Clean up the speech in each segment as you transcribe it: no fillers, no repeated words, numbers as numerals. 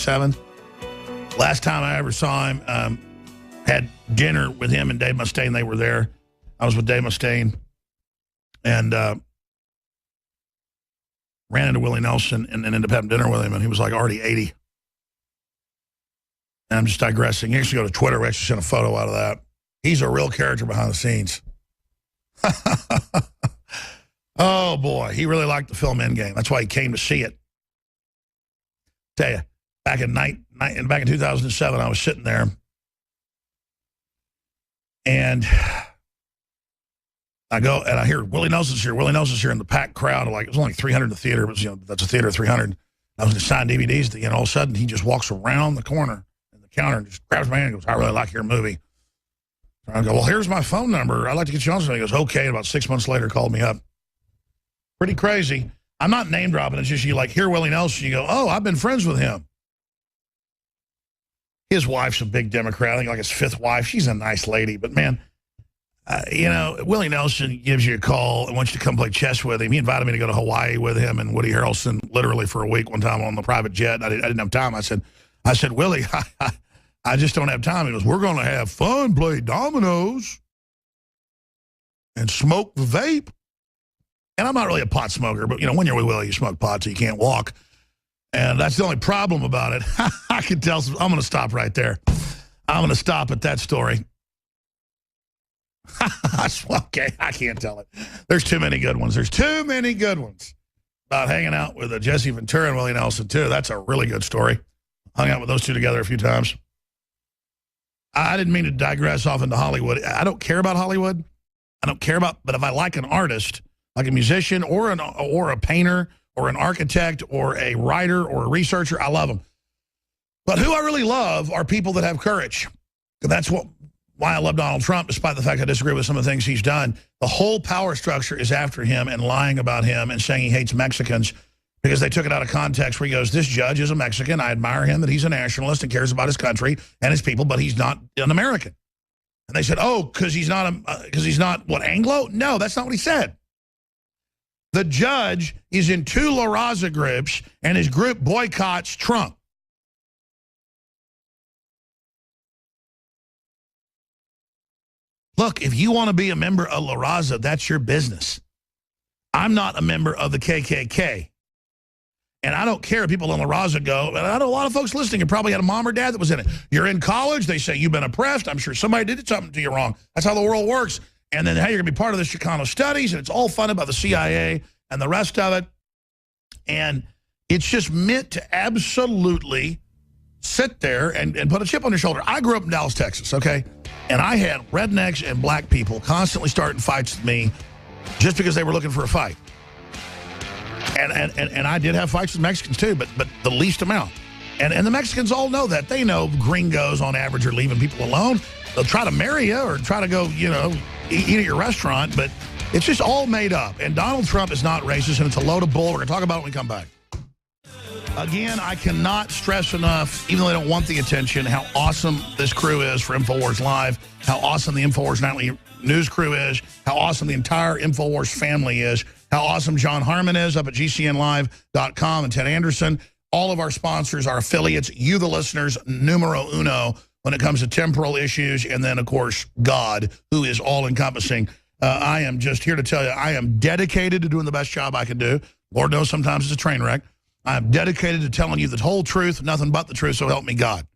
1967. Last time I ever saw him, had dinner with him and Dave Mustaine. They were there. I was with Dave Mustaine and ran into Willie Nelson and ended up having dinner with him, and he was like already 80. And I'm just digressing. You actually go to Twitter. We actually sent a photo out of that. He's a real character behind the scenes. Oh, boy. He really liked the film Endgame. That's why he came to see it. Tell you, back in 2007, I was sitting there, and I go and I hear Willie Nelson's here. Willie Nelson's here in the packed crowd. Like, it was only 300 in the theater. It was, that's a theater of 300. I was going to sign DVDs at the end. All of a sudden, he just walks around the corner in the counter and just grabs my hand and goes, "I really like your movie." And I go, "Well, here's my phone number. I'd like to get you on something." He goes, "Okay." And about 6 months later, called me up. Pretty crazy. I'm not name dropping. It's just you like hear Willie Nelson. You go, "Oh, I've been friends with him." His wife's a big Democrat. I think like his fifth wife. She's a nice lady. But, man, Willie Nelson gives you a call and wants you to come play chess with him. He invited me to go to Hawaii with him and Woody Harrelson literally for a week one time on the private jet. I didn't have time. I said, "Willie, I just don't have time." He goes, "We're going to have fun, play dominoes, and smoke the vape." And I'm not really a pot smoker, but, when you're with Willie, you smoke pot so you can't walk. And that's the only problem about it. I can tell. I'm going to stop right there. I'm going to stop at that story. Okay, I can't tell it. There's too many good ones. There's too many good ones about hanging out with Jesse Ventura and Willie Nelson, too. That's a really good story. Hung out with those two together a few times. I didn't mean to digress off into Hollywood. I don't care about Hollywood. But if I like an artist, like a musician or a painter or an architect or a writer or a researcher, I love them. But who I really love are people that have courage. That's why I love Donald Trump, despite the fact I disagree with some of the things he's done. The whole power structure is after him and lying about him and saying he hates Mexicans because they took it out of context where he goes, "This judge is a Mexican. I admire him that he's a nationalist and cares about his country and his people, but he's not an American." And they said, "Oh, because he's not what, Anglo?" No, that's not what he said. The judge is in two La Raza groups, and his group boycotts Trump. Look, if you want to be a member of La Raza, that's your business. I'm not a member of the KKK. And I don't care if people in La Raza go, and I know a lot of folks listening, you probably had a mom or dad that was in it. You're in college, they say you've been oppressed. I'm sure somebody did something to you wrong. That's how the world works. And then, hey, you're going to be part of the Chicano studies, and it's all funded by the CIA and the rest of it. And it's just meant to absolutely sit there and put a chip on your shoulder. I grew up in Dallas, Texas, okay? And I had rednecks and black people constantly starting fights with me just because they were looking for a fight. And I did have fights with Mexicans too, but the least amount. And the Mexicans all know that. They know gringos on average are leaving people alone. They'll try to marry you or try to go, eat at your restaurant, but it's just all made up. And Donald Trump is not racist, and it's a load of bull. We're going to talk about it when we come back. Again, I cannot stress enough, even though they don't want the attention, how awesome this crew is for InfoWars Live, how awesome the InfoWars Nightly News crew is, how awesome the entire InfoWars family is, how awesome John Harmon is up at GCNlive.com and Ted Anderson. All of our sponsors, our affiliates, you the listeners, numero uno when it comes to temporal issues, and then, of course, God, who is all-encompassing. I am just here to tell you, I am dedicated to doing the best job I can do. Lord knows sometimes it's a train wreck. I'm dedicated to telling you the whole truth, nothing but the truth, so help me God.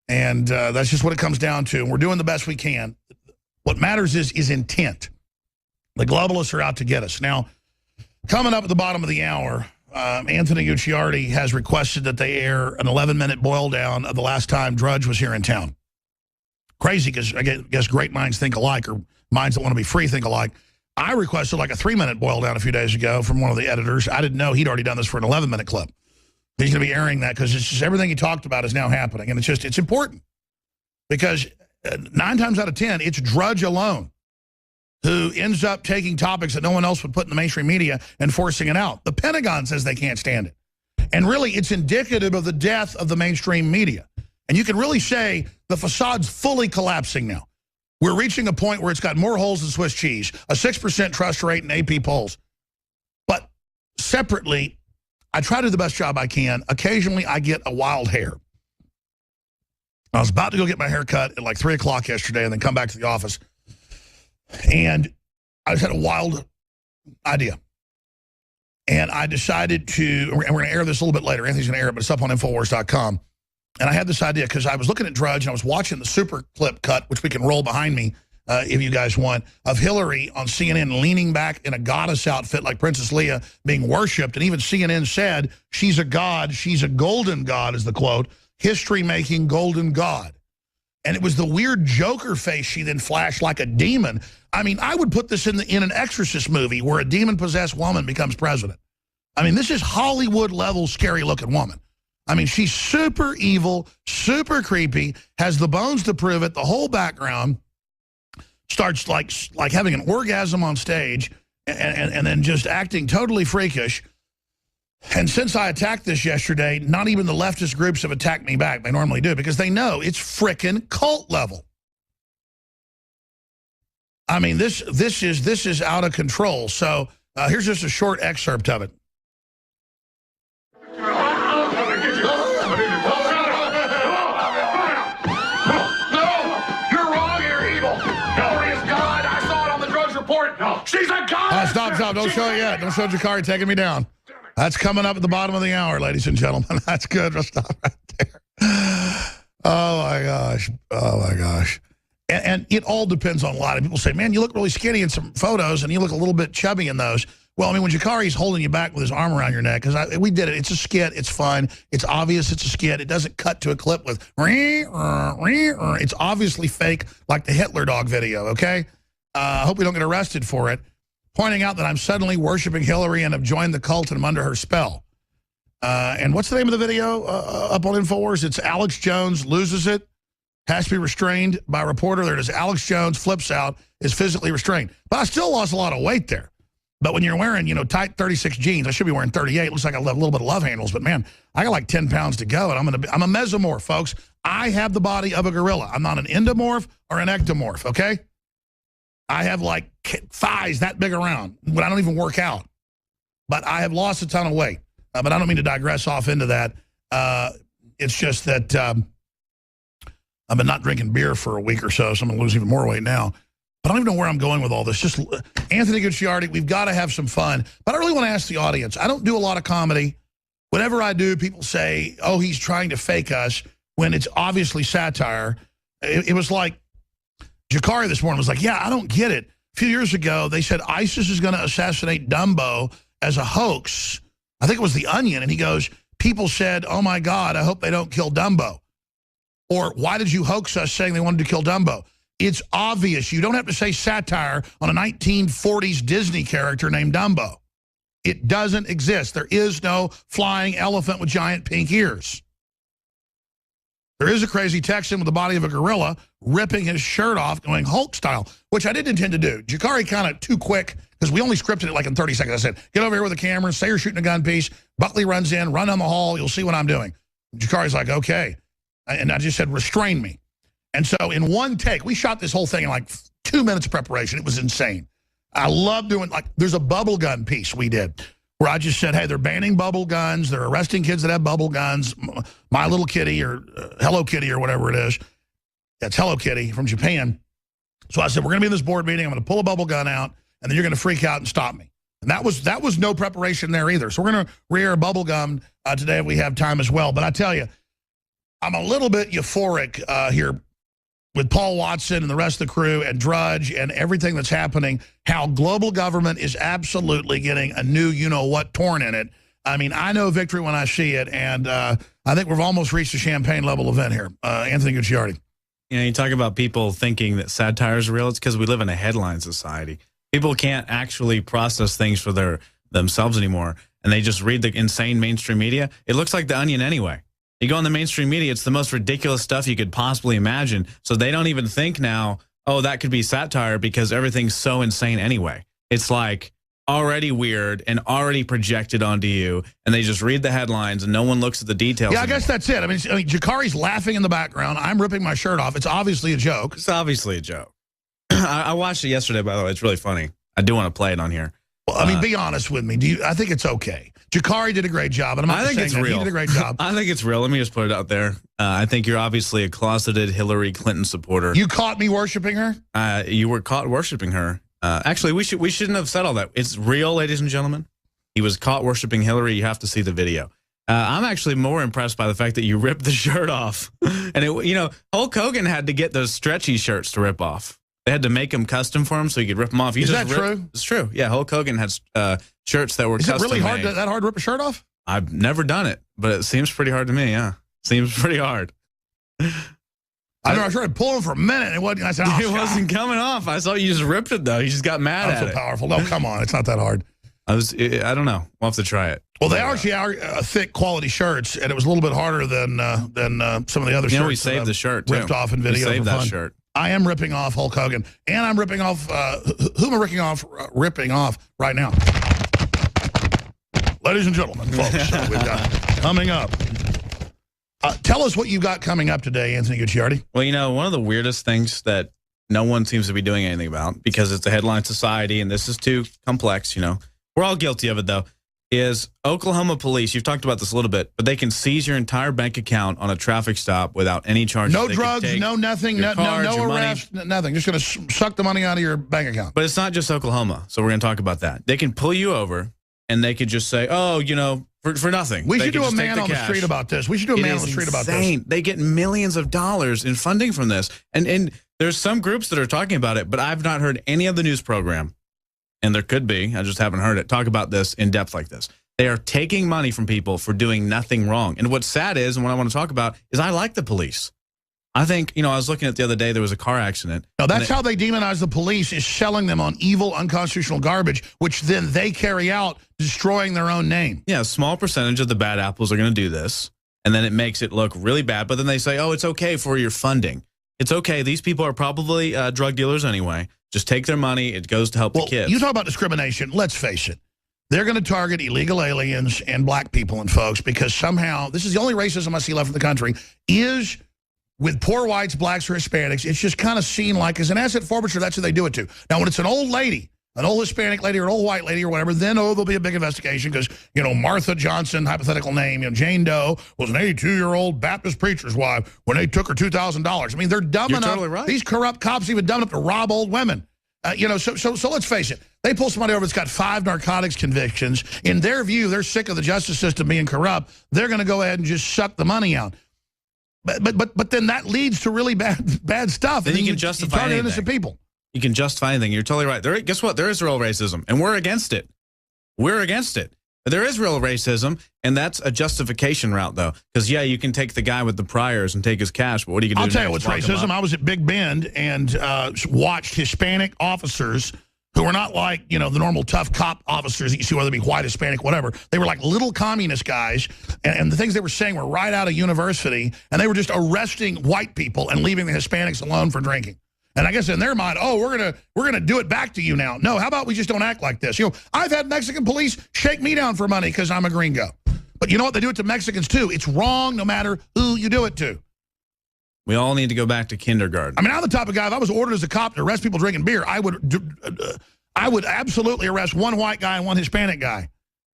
And that's just what it comes down to. And we're doing the best we can. What matters is intent. The globalists are out to get us. Now, coming up at the bottom of the hour, Anthony Gucciardi has requested that they air an 11-minute boil down of the last time Drudge was here in town. Crazy, because I guess great minds think alike, or minds that want to be free think alike. I requested like a 3-minute boil down a few days ago from one of the editors. I didn't know he'd already done this for an 11-minute clip. He's going to be airing that because it's just everything he talked about is now happening. And it's important because 9 times out of 10, it's Drudge alone who ends up taking topics that no one else would put in the mainstream media and forcing it out. The Pentagon says they can't stand it. And really, it's indicative of the death of the mainstream media. And you can really say the facade's fully collapsing now. We're reaching a point where it's got more holes than Swiss cheese, a 6% trust rate in AP polls. But separately, I try to do the best job I can. Occasionally, I get a wild hair. I was about to go get my hair cut at like 3 o'clock yesterday and then come back to the office. And I just had a wild idea. And I decided to, and we're going to air this a little bit later. Anthony's going to air it, but it's up on Infowars.com. And I had this idea because I was looking at Drudge and I was watching the super clip cut, which we can roll behind me if you guys want, of Hillary on CNN leaning back in a goddess outfit like Princess Leia being worshipped. And even CNN said, she's a god, she's a golden god is the quote, history-making golden god. And it was the weird Joker face she then flashed like a demon. I mean, I would put this in an Exorcist movie where a demon-possessed woman becomes president. I mean, this is Hollywood-level scary-looking woman. I mean, she's super evil, super creepy, has the bones to prove it, the whole background, starts like having an orgasm on stage and then just acting totally freakish. And since I attacked this yesterday, not even the leftist groups have attacked me back. They normally do because they know it's frickin' cult level. I mean, this is out of control. So here's just a short excerpt of it. No, she's a god! Stop. Don't show it yet. Don't show Jakari taking me down. That's coming up at the bottom of the hour, ladies and gentlemen. That's good. We'll stop right there. Oh, my gosh. And it all depends on a lot of people say, man, you look really skinny in some photos and you look a little bit chubby in those. Well, I mean, when Jakari's holding you back with his arm around your neck, because we did it. It's a skit. It's fun. It's obvious it's a skit. It doesn't cut to a clip with, it's obviously fake like the Hitler dog video, okay? I hope we don't get arrested for it. Pointing out that I'm suddenly worshiping Hillary and have joined the cult and I'm under her spell. And what's the name of the video up on InfoWars? It's Alex Jones loses it, has to be restrained by a reporter. There it is. Alex Jones flips out, is physically restrained. But I still lost a lot of weight there. But when you're wearing, tight 36 jeans, I should be wearing 38. Looks like I have a little bit of love handles. But, man, I got like 10 pounds to go. And I'm a mesomorph, folks. I have the body of a gorilla. I'm not an endomorph or an ectomorph, okay? I have like thighs that big around, but I don't even work out. But I have lost a ton of weight. But I don't mean to digress off into that. It's just that I've been not drinking beer for a week or so I'm going to lose even more weight now. But I don't even know where I'm going with all this. Just Anthony Gucciardi, we've got to have some fun. But I really want to ask the audience. I don't do a lot of comedy. Whenever I do, people say, oh, he's trying to fake us when it's obviously satire. It was like, Jakari this morning was like, yeah, I don't get it. A few years ago, they said ISIS is going to assassinate Dumbo as a hoax. I think it was The Onion. And he goes, people said, oh, my God, I hope they don't kill Dumbo. Or why did you hoax us saying they wanted to kill Dumbo? It's obvious. You don't have to say satire on a 1940s Disney character named Dumbo. It doesn't exist. There is no flying elephant with giant pink ears. There is a crazy Texan with the body of a gorilla ripping his shirt off going Hulk style, which I didn't intend to do. Jakari kind of too quick because we only scripted it like in 30 seconds. I said, get over here with the camera, say you're shooting a gun piece. Buckley runs in, run down the hall. You'll see what I'm doing. Jakari's like, okay. And I just said, restrain me. And so in one take, we shot this whole thing in like 2 minutes of preparation. It was insane. I love doing, like, there's a bubble gun piece we did where I just said, hey, they're banning bubble guns. They're arresting kids that have bubble guns. My Little Kitty or Hello Kitty or whatever it is. That's Hello Kitty from Japan. So I said, we're going to be in this board meeting. I'm going to pull a bubble gun out, and then you're going to freak out and stop me. And that was no preparation there either. So we're going to re-air bubble gum today if we have time as well. But I tell you, I'm a little bit euphoric here with Paul Watson and the rest of the crew and Drudge and everything that's happening, how global government is absolutely getting a new you-know-what torn in it. I mean, I know victory when I see it, and I think we've almost reached a champagne-level event here. Anthony Gucciardi. You talk about people thinking that satire is real. It's because we live in a headline society. People can't actually process things for themselves anymore, and they just read the insane mainstream media. It looks like The Onion anyway. You go on the mainstream media, it's the most ridiculous stuff you could possibly imagine. So they don't even think now, oh, that could be satire because everything's so insane anyway. It's like already weird and already projected onto you, and they just read the headlines and no one looks at the details Yeah, I anymore. guess that's it. I mean, Jakari's laughing in the background. I'm ripping my shirt off. It's obviously a joke. It's obviously a joke. I watched it yesterday, by the way. It's really funny. I do want to play it on here. Well, I mean, be honest with me. I think it's okay. Jakari did a great job. And I'm not I think saying it's that. real. He did a great job. I think it's real. Let me just put it out there. I think you're obviously a closeted Hillary Clinton supporter. You caught me worshiping her? You were caught worshiping her. Actually, we shouldn't have said all that. It's real, ladies and gentlemen. He was caught worshiping Hillary. You have to see the video. I'm actually more impressed by the fact that you ripped the shirt off. And, Hulk Hogan had to get those stretchy shirts to rip off. They had to make them custom for him so he could rip them off. Is that true? It's true. Yeah, Hulk Hogan had shirts that were custom made. Is it really hard that hard to rip a shirt off? I've never done it, but it seems pretty hard to me, yeah. Seems pretty hard. I know I tried to pull him for a minute. It wasn't. I said, it wasn't coming off. I saw you just ripped it, though. You just got mad at it. So powerful. No, come on. It's not that hard. I don't know. We'll have to try it. Well, they actually are thick quality shirts, and it was a little bit harder than some of the other shirts. We saved the shirt, too. Ripped off in video. We saved that shirt. I am ripping off Hulk Hogan, and I'm ripping off, who am I ripping off right now? Ladies and gentlemen, folks, we've got coming up. Tell us what you got coming up today, Anthony Gucciardi. Well, one of the weirdest things that no one seems to be doing anything about, because it's a headline society and this is too complex, we're all guilty of it, though, is Oklahoma police. You've talked about this a little bit, but they can seize your entire bank account on a traffic stop without any charges. No drugs, no nothing, no arrest, nothing. Just going to suck the money out of your bank account. But it's not just Oklahoma, so we're going to talk about that. They can pull you over, and they could just say, oh, for nothing. We should do a man on the street about this. We should do a man on the street about this. They get millions of dollars in funding from this. And there's some groups that are talking about it, but I've not heard any of the news program, and there could be, I just haven't heard it, talk about this in depth like this. They are taking money from people for doing nothing wrong. And what's sad is, and what I want to talk about, is I like the police. I think, I was looking at the other day, there was a car accident. No, that's how they demonize the police, is selling them on evil, unconstitutional garbage, which then they carry out, destroying their own name. Yeah, a small percentage of the bad apples are going to do this, and then it makes it look really bad. But then they say, oh, it's okay for your funding. It's okay. These people are probably drug dealers anyway. Just take their money. It goes to help the kids. You talk about discrimination. Let's face it. They're going to target illegal aliens and black people and folks because somehow, this is the only racism I see left in the country, is with poor whites, blacks, or Hispanics. It's just kind of seen like as an asset forfeiture, that's who they do it to. Now, when it's an old lady, an old Hispanic lady or an old white lady or whatever, then, there'll be a big investigation because, Martha Johnson, hypothetical name, Jane Doe was an 82-year-old Baptist preacher's wife when they took her $2,000. I mean, they're dumb enough. Totally right. These corrupt cops even dumb enough to rob old women. So let's face it. They pull somebody over that's got 5 narcotics convictions. In their view, they're sick of the justice system being corrupt. They're going to go ahead and just suck the money out. But then that leads to really bad stuff. Then you can justify target anything. Innocent people. You can justify anything. You're totally right. Guess what? There is real racism, and we're against it. We're against it. There is real racism, and that's a justification route, though. Because, you can take the guy with the priors and take his cash, but what are you going to do? I'll tell you what's racism. I was at Big Bend and watched Hispanic officers who were not like, the normal tough cop officers that you see, whether it be white, Hispanic, whatever. They were like little communist guys, and the things they were saying were right out of university, and they were just arresting white people and leaving the Hispanics alone for drinking. And I guess in their mind, we're gonna do it back to you now. No, how about we just don't act like this? I've had Mexican police shake me down for money because I'm a gringo. But you know what? They do it to Mexicans too. It's wrong no matter who you do it to. We all need to go back to kindergarten. I mean, I'm the type of guy, if I was ordered as a cop to arrest people drinking beer, I would absolutely arrest one white guy and one Hispanic guy.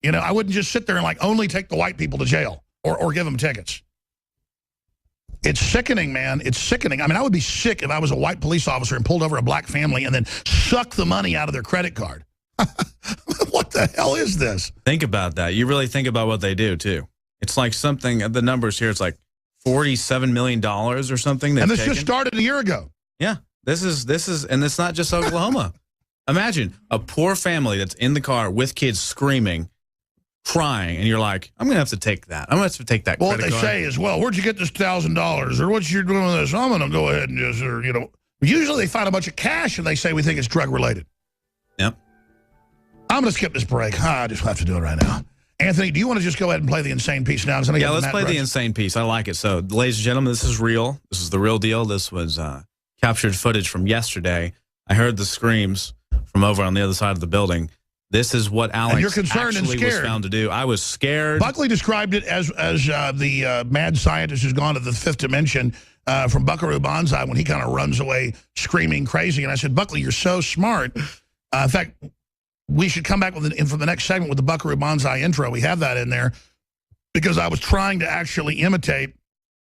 I wouldn't just sit there and only take the white people to jail or give them tickets. It's sickening, man. It's sickening. I mean, I would be sick if I was a white police officer and pulled over a black family and then sucked the money out of their credit card. What the hell is this? Think about that. You really think about what they do, too. It's like something, the numbers here, it's like $47 million or something. And this just started a year ago. Yeah. This is, and it's not just Oklahoma. Imagine a poor family that's in the car with kids screaming, crying, and you're like, I'm going to have to take that. I'm going to have to take that credit card. What they say is, well, where'd you get this $1,000? Or what's you doing with this? I'm going to go ahead and just, usually they find a bunch of cash and they say we think it's drug related. Yep. I'm going to skip this break. I just have to do it right now. Anthony, do you want to just go ahead and play the insane piece now? Yeah, let's play the insane piece. I like it. So, ladies and gentlemen, this is real. This is the real deal. This was captured footage from yesterday. I heard the screams from over on the other side of the building. This is what Alex actually was found to do. I was scared. Buckley described it as the mad scientist who's gone to the fifth dimension from Buckaroo Banzai when he kind of runs away screaming crazy. And I said, Buckley, you're so smart. In fact, we should come back with for the next segment with the Buckaroo Banzai intro. We have that in there because I was trying to actually imitate